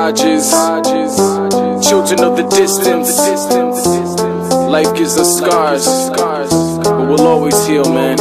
Hodges, children of the distance. Life gives us scars, but we'll always heal, man.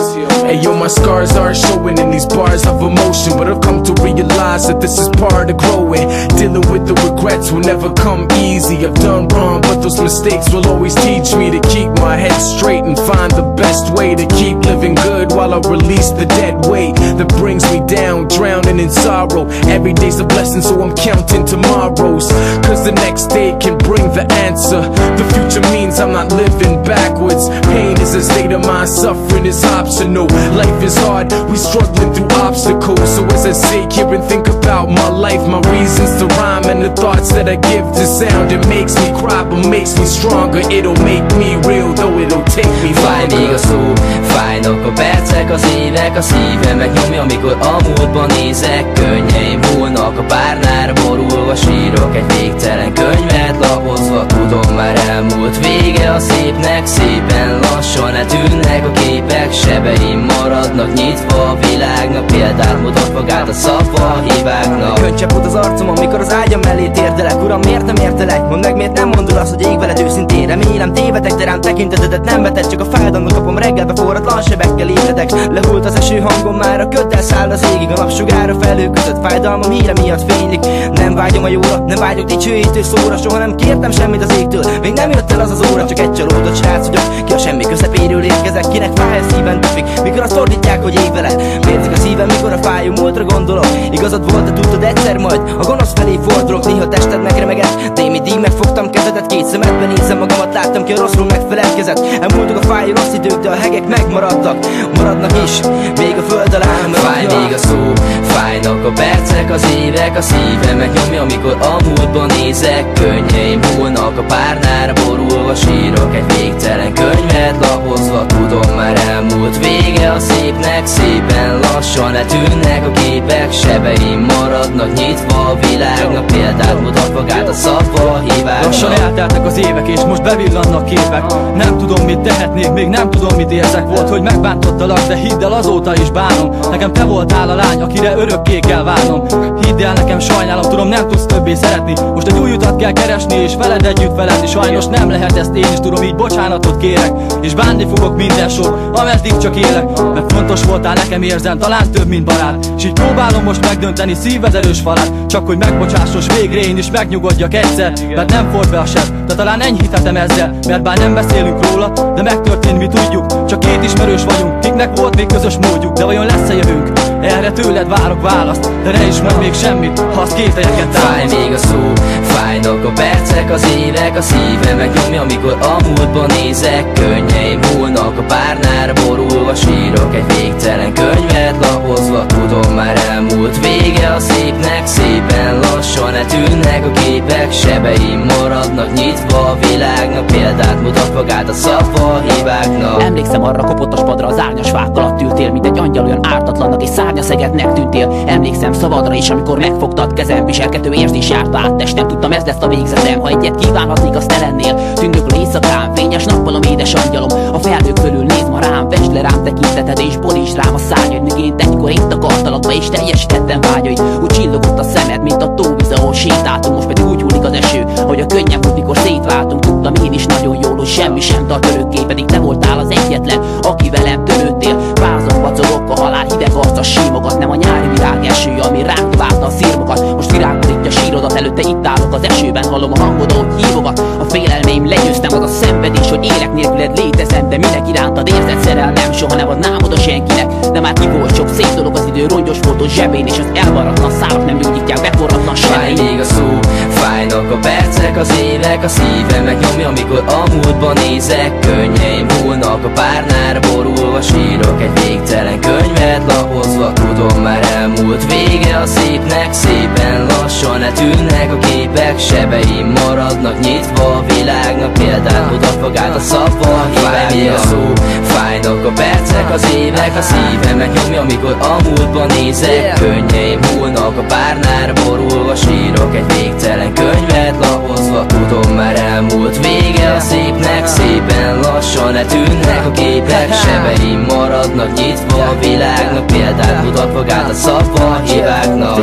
Hey yo, my scars are showing in these bars of emotion, but I've come to realize that this is part of growing. Dealing with the regrets will never come easy. I've done wrong, but those mistakes will always teach me to keep my head straight and find the best way to keep living good while I release the dead weight that brings me down, drowning in sorrow. Every day's a blessing, so I'm counting tomorrows, cause the next day can bring the answer. The future means I'm not living backwards. Pain is a state of mind, suffering is optional. Life is hard, we struggling through obstacles. So as I sit here and think about my life, my reasons to rhyme and the thoughts that I give to sound, it makes me cry but makes me stronger. It'll make me real, though it'll take me Fáj még longer. a szó, fájnak a percek, az évek, a szívem megnyomja, mikor a múltban nézek. Könnyeim hullnak a párnára borulva, sírok egy végtelen könyvet lapozva. Tudom, már elmúlt, vége a szépnek, szépen lassan eltűnnek a képek. Sebeim maradnak nyitva a világnak, példát mutat magát a szava a hibáknak. Könycsepp az arcom, amikor az ágyam mellé térdelek. Uram, miért nem értelek? Mondd meg, miért nem mondod azt, hogy ég veled őszintén. Remélem tévedek, de rám tekintetedet nem vetett. Csak a fájdalmat kapom reggelbe, forratlan sebekkel ébredek. Lehult az eső hangom, már a köddel száll az égig. A napsugár a felhő között, fájdalmam híre miatt fénylik. Nem vágyom a jóra, nem vágyok dicsőítő szóra. Soha nem kértem semmit az égtől, még nem jött el az az óra. Csak egy csalódott srác vagyok, ki a semmi közepéről érkezek. Kinek fáj a szíven tüfik, mikor azt fordítják, hogy ég veled. Vérzik a szívem, mikor a fájó múltra gondolok. Igazad volt, de tudtad egyszer majd a gonosz felé fordulok. Néha tested megremegett, de én mindig megfogtam kezedet. Két szemedben nézem magamat, láttam ki a rosszról megfelelkezett. Elmúltak a fájó rossz idők, de a hegek megmaradtak. Maradnak is, még a föld alá. Fáj még a szó, fájnak a percek, az évek, a szívem megnyomja, mikor a múltban nézek. Könnyeim hullnak a párnára borulva, sírok egy végtelen könyvet lapozva. Tudom, már elmúlt, vége a szépnek, szépen lassan eltűnnek a képek. Sebeim maradnak nyitva a világnak, példát mutat magát a szava a hibáknak. Lassan elteltek az évek és most bevillannak képek. Nem tudom, mit tehetnék, még nem tudom, mit érzek. Volt, hogy megbántottalak, de hidd el, azóta is bánom. Nekem te voltál a lány, akire örökké kell várnom. Hidd el, nekem sajnálom, tudom, nem tudsz többé szeretni. Most egy új utat kell keresni, és veled együtt feledni. Sajnos nem lehet ezt, én is tudom, így bocsánatot kérek. És bánni fogok minden sor, ameddig csak élek. Mert fontos voltál nekem, érzem, talán több, mint barát. És így próbálom most megdönteni szíved erős falát. Csak hogy megbocsássos végre én is megnyugodjak egyszer. Mert nem ford be a seb, de talán enyhíthetem ezzel. Mert bár nem beszélünk róla, de megtörtént, mi tudjuk. Csak két ismerős vagyunk, kiknek volt még közös módjuk. De vajon lesz-e jövőnk? Erre tőled várok választ, de ne is mondd még semmit, ha azt kételyeket támaszt. Fáj még a szó, fájnak a percek, az évek, a szívem megnyomja, mikor a múltban nézek. Könnyeim hullnak a párnára borulva, sírok egy végtelen könyvet lapozva. Tudom, már elmúlt, vége a szépnek, szépen lassan eltűnnek a képek. Sebeim maradnak nyitva a világnak, példát mutat magát a szava a hibáknak. Emlékszem arra kopottas padra, az árnyas fák alatt ültél, mint egy angyal, olyan ártatlannak és szárnyaszegednek tűntél. Emlékszem szavadra is, amikor megfogtad kezem, viselkedő érzés járta át testem. Tudtam, ez lesz a végzetem, ha egyet kívánhatnék, azt te lennél. Tündöklő éjszakám, fényes nappalom, édes angyalom. A felhők fölül néz ma rám, vesd le rám tekinteted, és borítsd rám a szárnyaid. Miként egykor én takartalak be, és teljesítettem vágyaid. Úgy csillogott a szemed, mint a tóvíz, ahol sétáltunk. Most pedig úgy hullik az eső, hogy a könnyem fut, mikor szétváltunk. Tudtam én is nagyon jól, hogy semmi sem tart örökké, pedig te voltál az egyetlen, aki velem törődtél. Vázok, vacogok, a halál hideg arca símogat. Nem a nyári virág eső, ami ránk várta a szirmokat. Most virágborítja sírodat, előtte itt állok az esőben, hallom a hangodon, hogy hívogat. A félelmeim legyőztem, az a szenvedés, hogy élek nélküled létezem. De minek irántad érzett szerelmem, soha nem adnám oda senkinek. De már ki volt sok szép dolog az idő, rongyos volt a zsebén, és az elmaradtan szálak nem gyógyítják beforratlan Fáj sebeim. még a szó, fájnak a percek, az évek, a szívem megnyomja, mikor a múltban nézek. Könnyeim hullnak a párnára borulva, sírok egy végtelen könyvet lapozva. Tudom, már elmúlt, vége a szépnek, szépen lassan eltűnnek a képek. Sebeim maradnak nyitva a világnak, példát mutat magát a szava a hibáknak. A szó, fájnak a percek, az évek, a szívem megnyomja, mikor a múltban nézek. Könnyeim hullnak a párnára borulva, sírok egy végtelen könyvet lapozva. Tudom, már elmúlt, vége a szépnek, szépen lassan eltűnnek a képek. Sebeim maradnak nyitva a világnak, példát mutat magát a szava a hibáknak.